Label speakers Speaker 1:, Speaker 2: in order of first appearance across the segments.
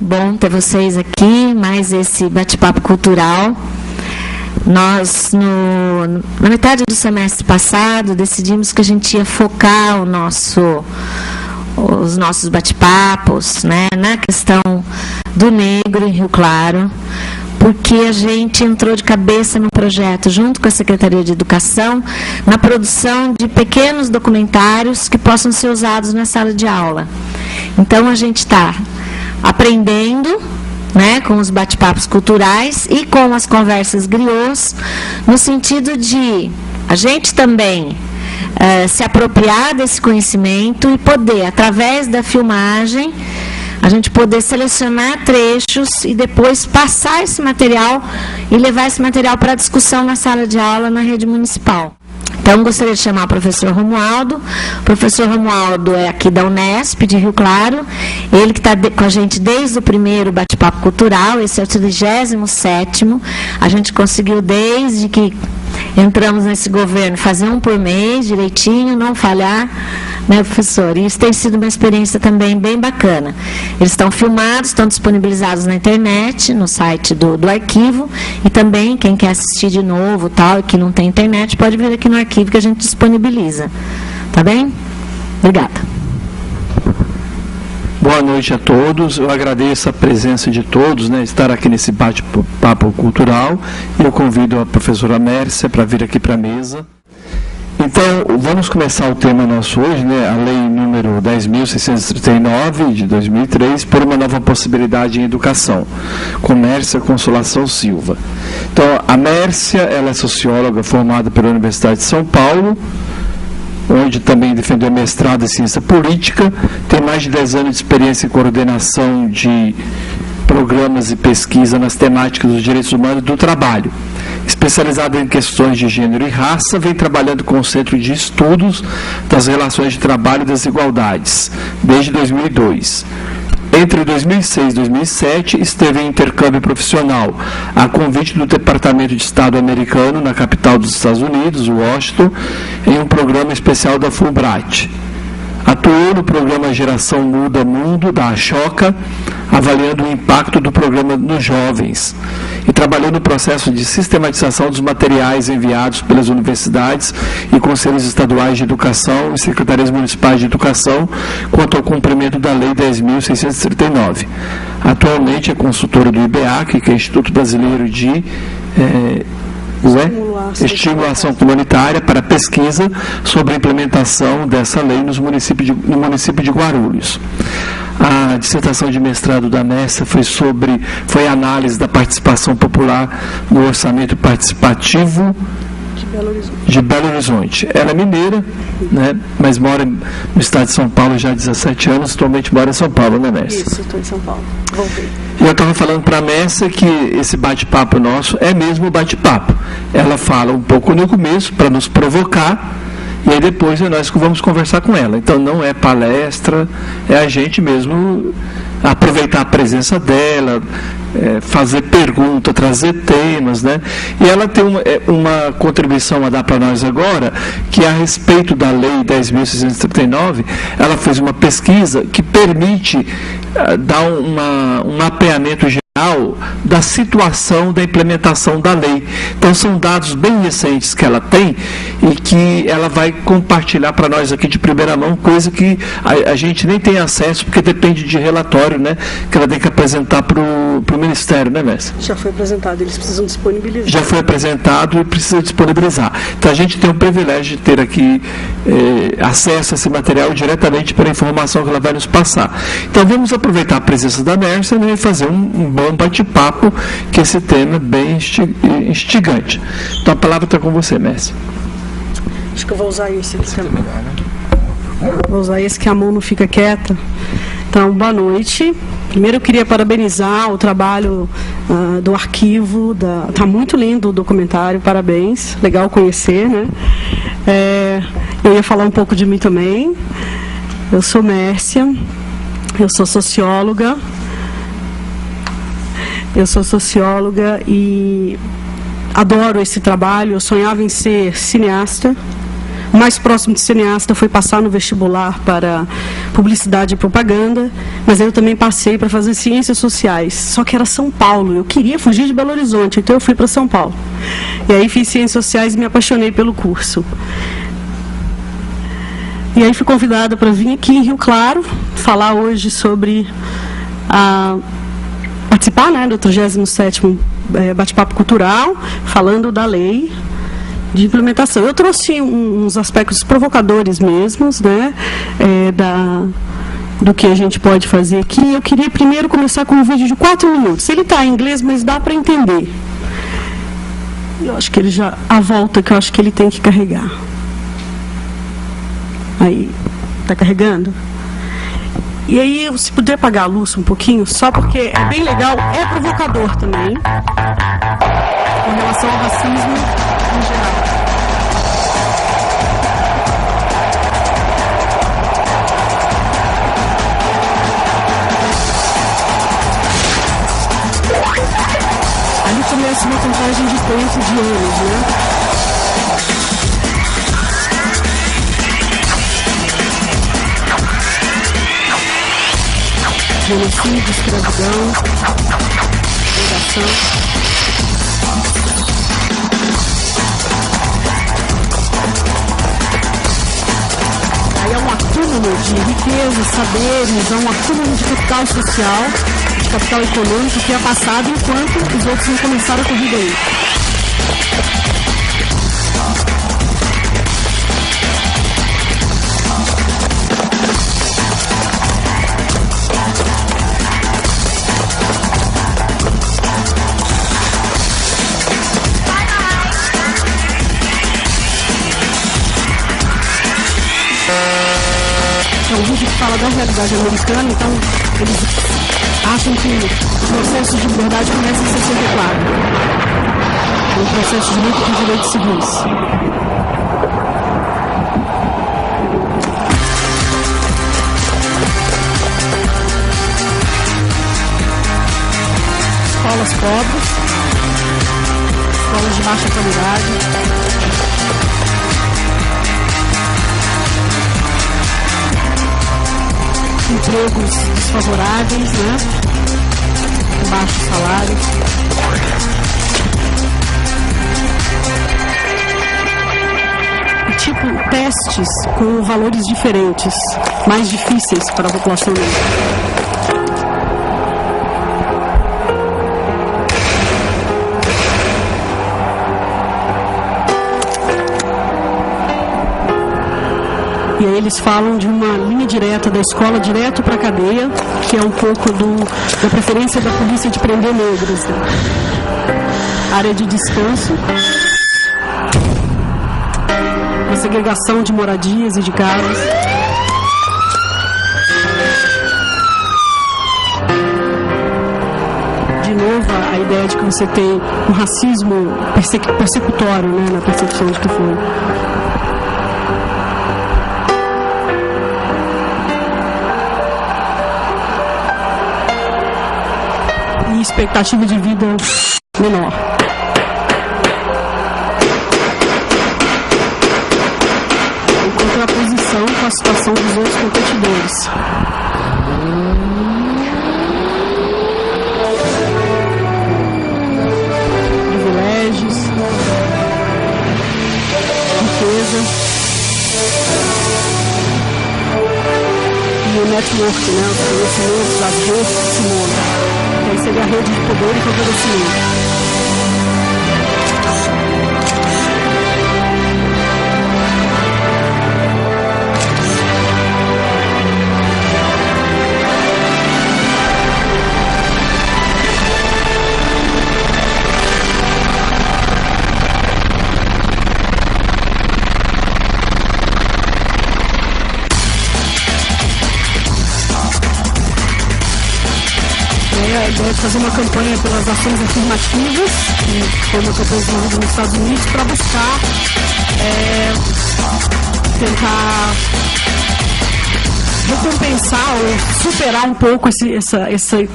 Speaker 1: bom ter vocês aqui, mais esse bate-papo cultural. Nós, na metade do semestre passado, decidimos que a gente ia focar os nossos bate-papos, né, na questão do negro em Rio Claro, porque a gente entrou de cabeça num projeto, junto com a Secretaria de Educação, na produção de pequenos documentários que possam ser usados na sala de aula. Então, a gente está aprendendo, né, com os bate-papos culturais e com as conversas griots, no sentido de a gente também se apropriar desse conhecimento e poder, através da filmagem, a gente poder selecionar trechos e depois passar esse material e levar esse material para discussão na sala de aula na rede municipal. Então, gostaria de chamar o professor Romualdo. O professor Romualdo é aqui da Unesp, de Rio Claro. Ele que está com a gente desde o primeiro bate-papo cultural, esse é o 37º. A gente conseguiu, desde que entramos nesse governo, fazer um por mês, direitinho, não falhar, né, professor? E isso tem sido uma experiência também bem bacana. Eles estão filmados, estão disponibilizados na internet, no site do arquivo, e também, quem quer assistir de novo, tal, e que não tem internet, pode vir aqui no arquivo que a gente disponibiliza. Tá bem? Obrigada.
Speaker 2: Boa noite a todos, eu agradeço a presença de todos, né, estar aqui nesse bate-papo cultural, e eu convido a professora Mércia para vir aqui para a mesa. Então, vamos começar o tema nosso hoje, né, a lei número 10.639, de 2003, por uma nova possibilidade em educação, com Mércia Consolação Silva. Então, a Mércia, ela é socióloga formada pela Universidade de São Paulo, onde também defendeu mestrado em ciência política, tem mais de 10 anos de experiência em coordenação de programas e pesquisa nas temáticas dos direitos humanos e do trabalho. Especializada em questões de gênero e raça, vem trabalhando com o Centro de Estudos das Relações de Trabalho e Desigualdades, desde 2002. Entre 2006 e 2007, esteve em intercâmbio profissional, a convite do Departamento de Estado americano, na capital dos Estados Unidos, Washington, em um programa especial da Fulbright. Atuou no programa Geração Muda Mundo, da Ashoka, avaliando o impacto do programa nos jovens, e trabalhou no processo de sistematização dos materiais enviados pelas universidades e conselhos estaduais de educação e secretarias municipais de educação quanto ao cumprimento da Lei 10.639. Atualmente é consultora do IBEAC, que é Instituto Brasileiro de Estimulação Comunitária, para pesquisa sobre a implementação dessa lei no município de Guarulhos. A dissertação de mestrado da Mércia foi a análise da participação popular no orçamento participativo de Belo Horizonte. Ela é mineira, né, mas mora no estado de São Paulo já há 17 anos, atualmente mora em São Paulo, né, Mércia?
Speaker 3: Isso, estou em São Paulo. Voltei.
Speaker 2: E eu estava falando para a Mércia que esse bate-papo nosso é mesmo bate-papo. Ela fala um pouco no começo para nos provocar, e aí depois é nós que vamos conversar com ela. Então não é palestra, é a gente mesmo aproveitar a presença dela, fazer pergunta, trazer temas, né? E ela tem uma contribuição a dar para nós agora, que é a respeito da Lei 10.639, ela fez uma pesquisa que permite dar um mapeamento geral da situação da implementação da lei. Então são dados bem recentes que ela tem e que ela vai compartilhar para nós aqui de primeira mão, coisa que a gente nem tem acesso, porque depende de relatório, né, que ela tem que apresentar para o Ministério, né, Mércia?
Speaker 3: Já foi apresentado, eles precisam disponibilizar.
Speaker 2: Já foi apresentado e precisa disponibilizar. Então a gente tem o privilégio de ter aqui acesso a esse material diretamente pela informação que ela vai nos passar. Então vamos aproveitar a presença da Mércia, né, e fazer um bom bate-papo, que esse tema é bem instigante. Então a palavra está com você, Mércia.
Speaker 3: Acho que eu vou usar esse aqui também. Vou usar esse que a mão não fica quieta. Então, boa noite. Primeiro eu queria parabenizar o trabalho do arquivo. Está muito lindo o documentário, parabéns. Legal conhecer, né? Eu ia falar um pouco de mim também. Eu sou Mércia, eu sou socióloga. Eu sou socióloga e adoro esse trabalho. Eu sonhava em ser cineasta, O mais próximo de cineasta foi passar no vestibular para publicidade e propaganda, mas aí eu também passei para fazer ciências sociais, só que era São Paulo, eu queria fugir de Belo Horizonte, então eu fui para São Paulo. E aí fiz ciências sociais e me apaixonei pelo curso. E aí fui convidada para vir aqui em Rio Claro, falar hoje sobre participar, né, do 37º Bate-Papo Cultural, falando da lei de implementação. Eu trouxe uns aspectos provocadores mesmos, né, do que a gente pode fazer aqui. Eu queria primeiro começar com um vídeo de 4 minutos. Ele está em inglês, mas dá para entender. Eu acho que ele já... A volta que eu acho que ele tem que carregar. Aí, está carregando? E aí, se puder apagar a luz um pouquinho, só porque é bem legal, é provocador também, com relação ao racismo em geral. Ali começa uma contagem de tempo de anos, né? Genocídio, escravidão, exploração. Aí é um acúmulo de riqueza, saberes, é um acúmulo de capital social, de capital econômico que é passado enquanto os outros não começaram a corrida aí. É um vídeo que fala da realidade americana, então eles acham que o processo de liberdade começa em 64. É um processo de luta por direitos civis. Escolas pobres, escolas de baixa qualidade. Empregos desfavoráveis, né? Com baixos salários. E tipo, testes com valores diferentes, mais difíceis para a população negra. E aí eles falam de uma linha direta da escola direto para a cadeia, que é um pouco da preferência da polícia de prender negros. Né? Área de descanso, a segregação de moradias e de casas. De novo, a ideia de que você tem um racismo persecutório, né, na percepção de que foi. E expectativa de vida menor. Em contraposição com a situação dos outros competidores. Privilégios, riqueza e o network, né, os conhecimentos, as redes que se montam. Aí seria a rede de poder e favorecimento. A ideia de fazer uma campanha pelas ações afirmativas, que foi uma campanha desenvolvida nos Estados Unidos, para buscar tentar recompensar ou superar um pouco esse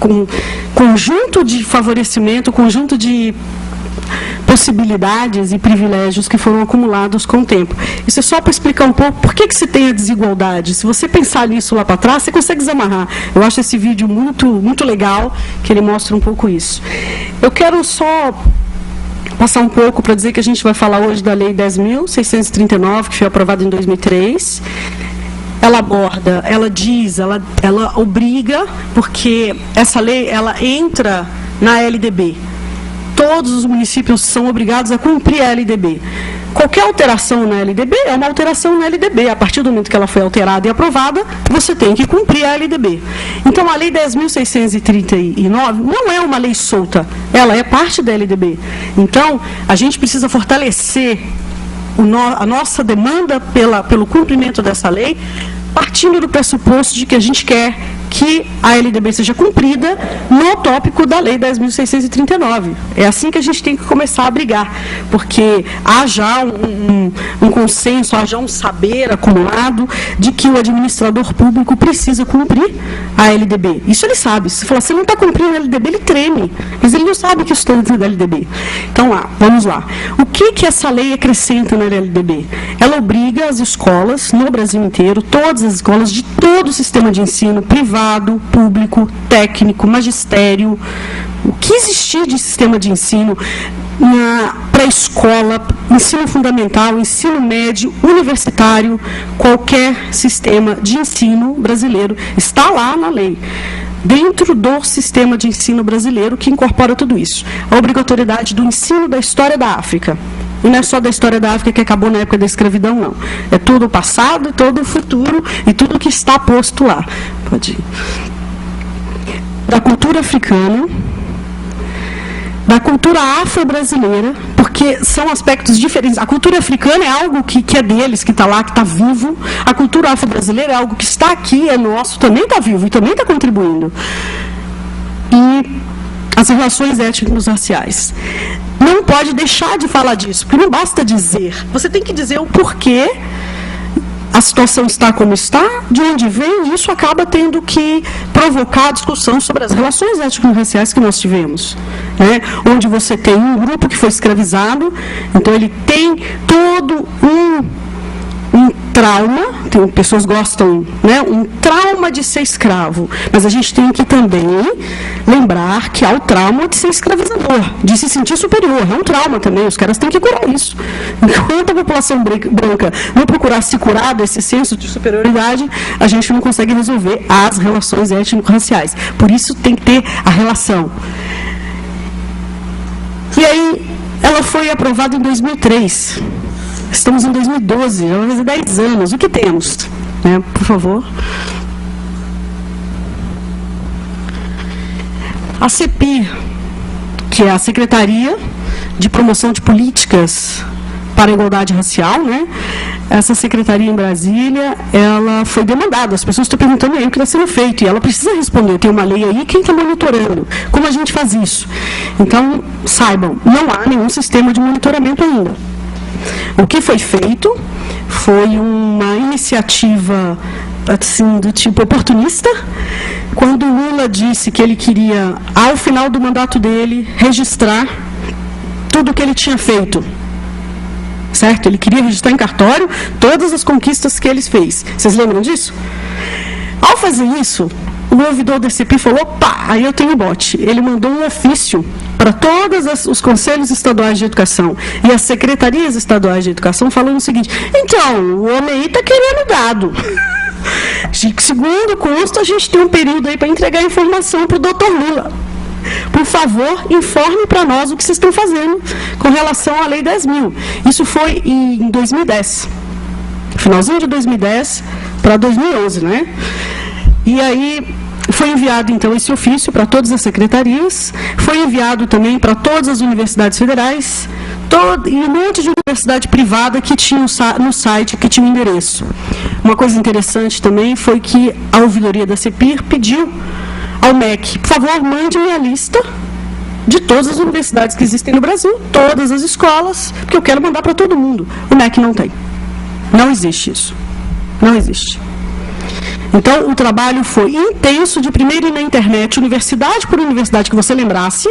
Speaker 3: conjunto de favorecimento, conjunto de possibilidades e privilégios que foram acumulados com o tempo. Isso é só para explicar um pouco por que se tem a desigualdade. Se você pensar nisso lá para trás, você consegue desamarrar. Eu acho esse vídeo muito legal, que ele mostra um pouco isso. Eu quero só passar um pouco para dizer que a gente vai falar hoje da Lei 10.639, que foi aprovada em 2003. Ela aborda, ela diz, ela obriga, porque essa lei ela entra na LDB. Todos os municípios são obrigados a cumprir a LDB. Qualquer alteração na LDB é uma alteração na LDB. A partir do momento que ela foi alterada e aprovada, você tem que cumprir a LDB. Então, a Lei 10.639 não é uma lei solta, ela é parte da LDB. Então, a gente precisa fortalecer a nossa demanda pelo cumprimento dessa lei, partindo do pressuposto de que a gente quer que a LDB seja cumprida no tópico da Lei 10.639. É assim que a gente tem que começar a brigar, porque há já um consenso, há já um saber acumulado de que o administrador público precisa cumprir a LDB. Isso ele sabe. Se falar, você não está cumprindo a LDB, ele treme. Mas ele não sabe que isso está dentro da LDB. Então, vamos lá. O que essa lei acrescenta na LDB? Ela obriga as escolas, no Brasil inteiro, todas as escolas de todo o sistema de ensino, privado, público, técnico, magistério, o que existir de sistema de ensino na pré-escola, ensino fundamental, ensino médio, universitário, qualquer sistema de ensino brasileiro está lá na lei, dentro do sistema de ensino brasileiro que incorpora tudo isso. A obrigatoriedade do ensino da história da África. E não é só da história da África que acabou na época da escravidão, não. É todo o passado, todo o futuro e tudo que está posto lá. Pode ir. Da cultura africana, da cultura afro-brasileira, porque são aspectos diferentes. A cultura africana é algo que é deles, que está lá, que está vivo. A cultura afro-brasileira é algo que está aqui, é nosso, também está vivo e também está contribuindo. E as relações étnico-raciais. Não pode deixar de falar disso, porque não basta dizer. Você tem que dizer o porquê a situação está como está, de onde vem, e isso acaba tendo que provocar a discussão sobre as relações étnico-raciais que nós tivemos. Né? Onde você tem um grupo que foi escravizado, então ele tem todo um trauma, pessoas gostam, né, um trauma de ser escravo, mas a gente tem que também lembrar que há o trauma de ser escravizador, de se sentir superior, é um trauma também, os caras têm que curar isso. Enquanto a população branca não procurar se curar desse senso de superioridade, a gente não consegue resolver as relações étnico-raciais. Por isso tem que ter a relação. E aí, ela foi aprovada em 2003. Estamos em 2012, já vai fazer 10 anos. O que temos? Por favor. A CEPIR, que é a Secretaria de Promoção de Políticas para a Igualdade Racial, né? Essa secretaria em Brasília, ela foi demandada. As pessoas estão perguntando aí o que está sendo feito, e ela precisa responder. Tem uma lei aí, quem está monitorando? Como a gente faz isso? Então, saibam, não há nenhum sistema de monitoramento ainda. O que foi feito foi uma iniciativa assim, do tipo oportunista, quando Lula disse que ele queria, ao final do mandato dele, registrar tudo o que ele tinha feito. Certo? Ele queria registrar em cartório todas as conquistas que ele fez. Vocês lembram disso? Ao fazer isso, o ouvidor da CEPIR falou, opa, aí eu tenho bote. Ele mandou um ofício para todos os conselhos estaduais de educação e as secretarias estaduais de educação falando o seguinte, então, o homem aí está querendo dado. Segundo consta, a gente tem um período aí para entregar informação para o doutor Lula. Por favor, informe para nós o que vocês estão fazendo com relação à Lei 10.000. Isso foi em 2010. Finalzinho de 2010 para 2011, né? E aí foi enviado, então, esse ofício para todas as secretarias, foi enviado também para todas as universidades federais, e um monte de universidade privada que tinha no site, que tinha um endereço. Uma coisa interessante também foi que a ouvidoria da CEPIR pediu ao MEC, por favor, mande-me a lista de todas as universidades que existem no Brasil, todas as escolas, porque eu quero mandar para todo mundo. O MEC não tem. Não existe isso. Não existe. Então, o trabalho foi intenso, de primeiro ir na internet, universidade por universidade que você lembrasse,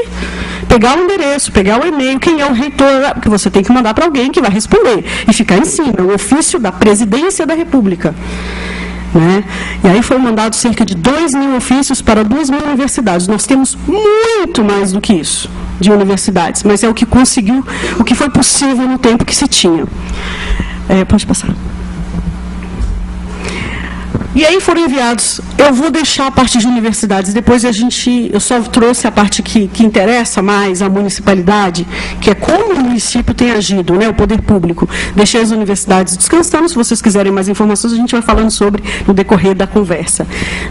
Speaker 3: pegar o endereço, pegar o e-mail, quem é o reitor, que você tem que mandar para alguém que vai responder, e ficar em cima, o ofício da Presidência da República. Né? E aí foram mandados cerca de 2.000 ofícios para 2.000 universidades. Nós temos muito mais do que isso de universidades, mas é o que conseguiu, o que foi possível no tempo que se tinha. Pode passar. E aí foram enviados, eu vou deixar a parte de universidades, depois eu só trouxe a parte que interessa mais à municipalidade, que é como o município tem agido, né, o poder público. Deixei as universidades descansando, se vocês quiserem mais informações, a gente vai falando sobre no decorrer da conversa.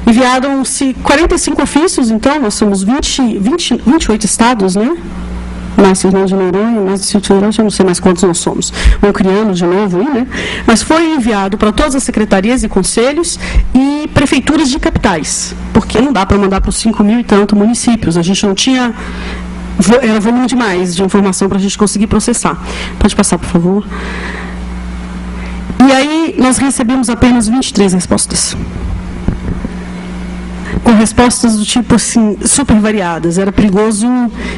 Speaker 3: Enviaram-se 45 ofícios, então, nós somos 28 estados, né? Mais Fernando de Noronha, mais de Sítio Noronha, eu não sei mais quantos nós somos. Vão criando de novo aí, né? Mas foi enviado para todas as secretarias e conselhos e prefeituras de capitais, porque não dá para mandar para os 5.000 e tanto municípios. A gente não tinha, era volume demais de informação para a gente conseguir processar. Pode passar, por favor. E aí nós recebemos apenas 23 respostas. Com respostas do tipo assim, super variadas. Era perigoso,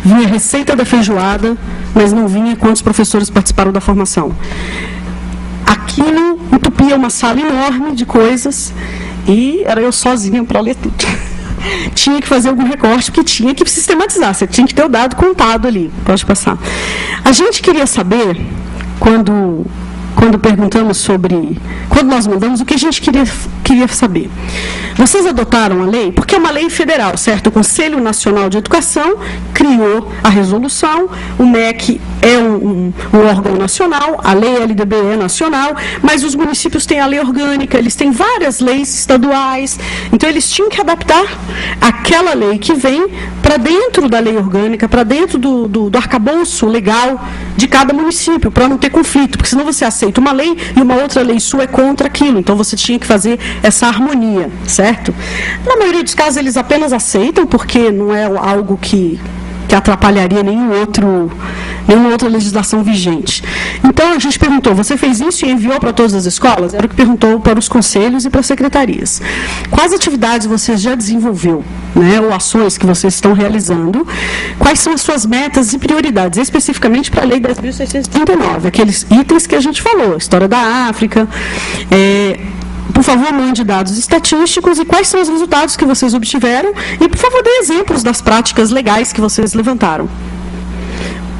Speaker 3: vinha a receita da feijoada, mas não vinha quantos professores participaram da formação. Aquilo entupia uma sala enorme de coisas e era eu sozinha para ler tudo. Tinha que fazer algum recorte, porque tinha que sistematizar, você tinha que ter o dado contado ali. Pode passar. A gente queria saber, quando perguntamos sobre, quando nós mandamos, o que a gente queria saber. Vocês adotaram a lei? Porque é uma lei federal, certo? O Conselho Nacional de Educação criou a resolução, o MEC é um órgão nacional, a lei LDB é nacional, mas os municípios têm a lei orgânica, eles têm várias leis estaduais, então eles tinham que adaptar aquela lei que vem para dentro da lei orgânica, para dentro do arcabouço legal de cada município, para não ter conflito, porque senão você aceita uma lei e uma outra lei sua é contra aquilo, então você tinha que fazer essa harmonia, certo? Na maioria dos casos eles apenas aceitam, porque não é algo que atrapalharia nenhuma outra legislação vigente. Então a gente perguntou, você fez isso e enviou para todas as escolas? Era o que perguntou para os conselhos e para as secretarias. Quais atividades você já desenvolveu, né, ou ações que vocês estão realizando? Quais são as suas metas e prioridades, especificamente para a Lei 10.639, aqueles itens que a gente falou, história da África, por favor, mande dados estatísticos e quais são os resultados que vocês obtiveram e, por favor, dê exemplos das práticas legais que vocês levantaram.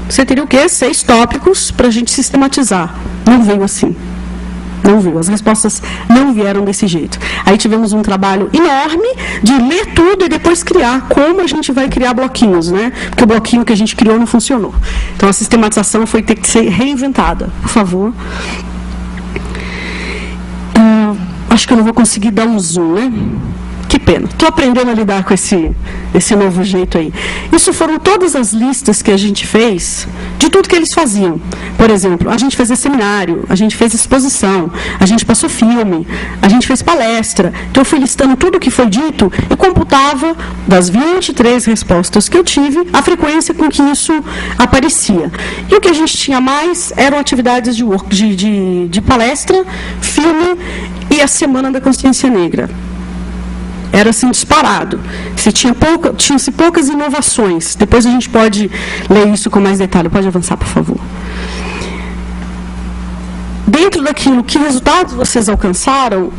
Speaker 3: Você teria o quê? 6 tópicos para a gente sistematizar. Não veio assim. Não veio. As respostas não vieram desse jeito. Aí tivemos um trabalho enorme de ler tudo e depois criar. Como a gente vai criar bloquinhos, né? Porque o bloquinho que a gente criou não funcionou. Então, a sistematização foi ter que ser reinventada. Por favor. Acho que eu não vou conseguir dar um zoom, né? Que pena. Estou aprendendo a lidar com esse novo jeito aí. Isso foram todas as listas que a gente fez de tudo que eles faziam. Por exemplo, a gente fez seminário, a gente fez exposição, a gente passou filme, a gente fez palestra. Então, eu fui listando tudo o que foi dito e computava, das 23 respostas que eu tive, a frequência com que isso aparecia. E o que a gente tinha mais eram atividades de palestra, filme e a Semana da Consciência Negra. Era assim disparado. Tinha-se poucas inovações. Depois a gente pode ler isso com mais detalhe. Pode avançar, por favor. Dentro daquilo, que resultados vocês alcançaram?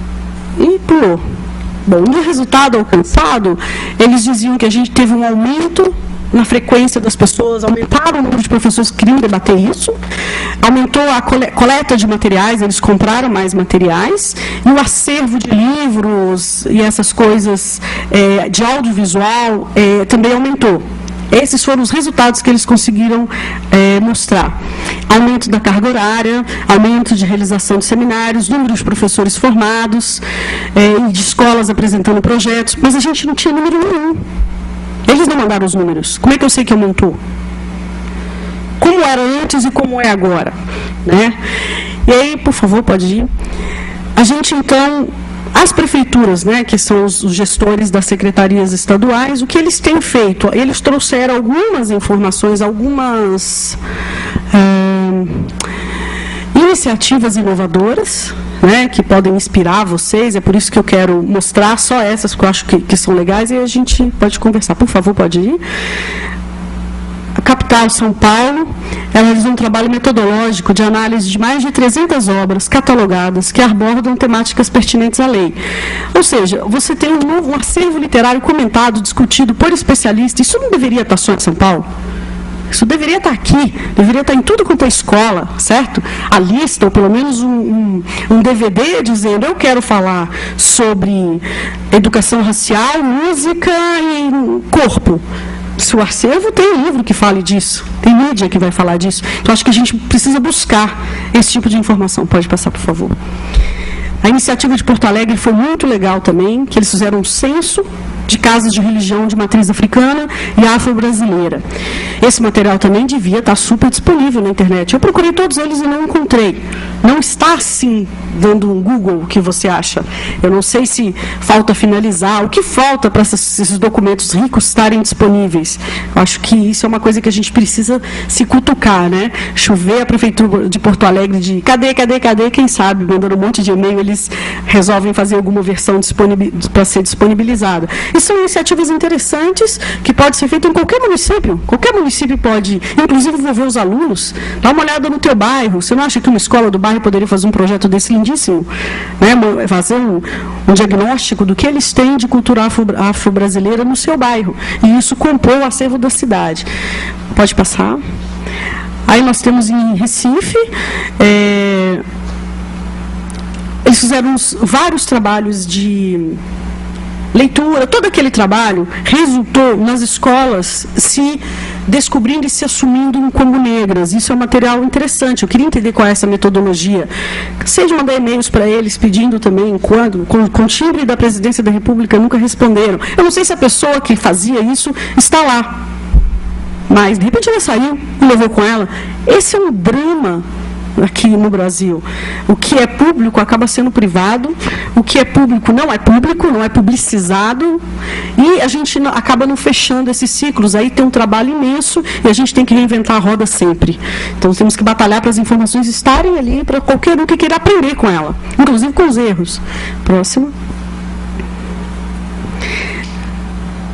Speaker 3: E pulou. Bom, no resultado alcançado, eles diziam que a gente teve um aumento na frequência das pessoas, aumentaram o número de professores que queriam debater isso, aumentou a coleta de materiais, eles compraram mais materiais, e o acervo de livros e essas coisas de audiovisual também aumentou. Esses foram os resultados que eles conseguiram mostrar. Aumento da carga horária, aumento de realização de seminários, número de professores formados, de escolas apresentando projetos, mas a gente não tinha número nenhum. Eles não mandaram os números. Como é que eu sei que aumentou? Como era antes e como é agora? Né? E aí, por favor, pode ir. A gente, então, as prefeituras, né, que são os gestores das secretarias estaduais, o que eles têm feito? Eles trouxeram algumas informações, algumas iniciativas inovadoras, né, que podem inspirar vocês, é por isso que eu quero mostrar só essas que eu acho que são legais, e a gente pode conversar. Por favor, pode ir. capital, São Paulo, ela realizou um trabalho metodológico de análise de mais de 300 obras catalogadas que abordam temáticas pertinentes à lei. Ou seja, você tem um acervo literário comentado, discutido por especialistas. Isso não deveria estar só em São Paulo? Isso deveria estar aqui, deveria estar em tudo quanto é escola, certo? A lista, ou pelo menos um DVD dizendo: eu quero falar sobre educação racial, música e corpo. Se o acervo tem um livro que fale disso, tem mídia que vai falar disso. Então, acho que a gente precisa buscar esse tipo de informação. Pode passar, por favor. A iniciativa de Porto Alegre foi muito legal também, que eles fizeram um censo de casas de religião de matriz africana e afro-brasileira. Esse material também devia estar super disponível na internet. Eu procurei todos eles e não encontrei. Não está assim, dando um Google, o que você acha? Eu não sei se falta finalizar, o que falta para esses documentos ricos estarem disponíveis. Eu acho que isso é uma coisa que a gente precisa se cutucar, né? Chover a Prefeitura de Porto Alegre de cadê, quem sabe, mandando um monte de e-mail, eles resolvem fazer alguma versão para ser disponibilizada. E são iniciativas interessantes que podem ser feitas em qualquer município. Qualquer município pode, inclusive, envolver os alunos. Dá uma olhada no teu bairro. Você não acha que uma escola do bairro poderia fazer um projeto desse lindíssimo? Né? Fazer um diagnóstico do que eles têm de cultura afro-brasileira no seu bairro. E isso compõe o acervo da cidade. Pode passar. Aí nós temos em Recife... Eles fizeram vários trabalhos de leitura. Todo aquele trabalho resultou nas escolas se descobrindo e se assumindo como negras. Isso é um material interessante. Eu queria entender qual é essa metodologia. Cansei de mandar e-mails para eles pedindo também com timbre da Presidência da República, nunca responderam. Eu não sei se a pessoa que fazia isso está lá, mas de repente ela saiu e levou com ela. Esse é um drama aqui no Brasil. O que é público acaba sendo privado, o que é público, não é publicizado, e a gente acaba não fechando esses ciclos. Aí tem um trabalho imenso e a gente tem que reinventar a roda sempre. Então temos que batalhar para as informações estarem ali para qualquer um que queira aprender com ela, inclusive com os erros. Próximo.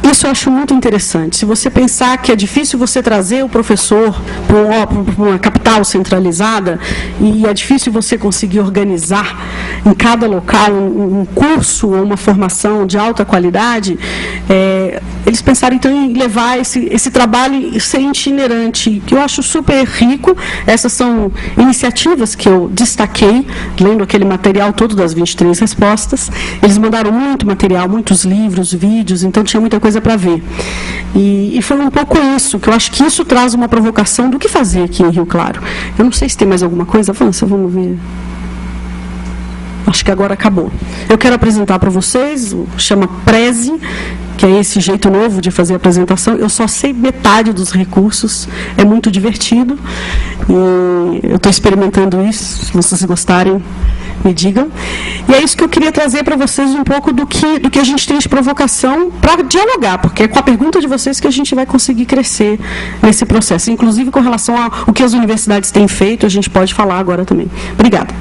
Speaker 3: Isso eu acho muito interessante. Se você pensar que é difícil você trazer o professor para uma capital centralizada e é difícil você conseguir organizar em cada local um curso ou uma formação de alta qualidade, eles pensaram então em levar esse trabalho ser itinerante, que eu acho super rico. Essas são iniciativas que eu destaquei, lendo aquele material todo das 23 respostas. Eles mandaram muito material, muitos livros, vídeos, então tinha muita coisa para ver. E foi um pouco isso, que eu acho que isso traz uma provocação do que fazer aqui em Rio Claro. Eu não sei se tem mais alguma coisa. Avança, vamos ver. Acho que agora acabou. Eu quero apresentar para vocês, chama Preze, que é esse jeito novo de fazer a apresentação. Eu só sei metade dos recursos, é muito divertido. E eu estou experimentando isso, se vocês gostarem, me digam. E é isso que eu queria trazer para vocês um pouco do que a gente tem de provocação para dialogar, porque é com a pergunta de vocês que a gente vai conseguir crescer nesse processo. Inclusive com relação ao que as universidades têm feito, a gente pode falar agora também. Obrigada.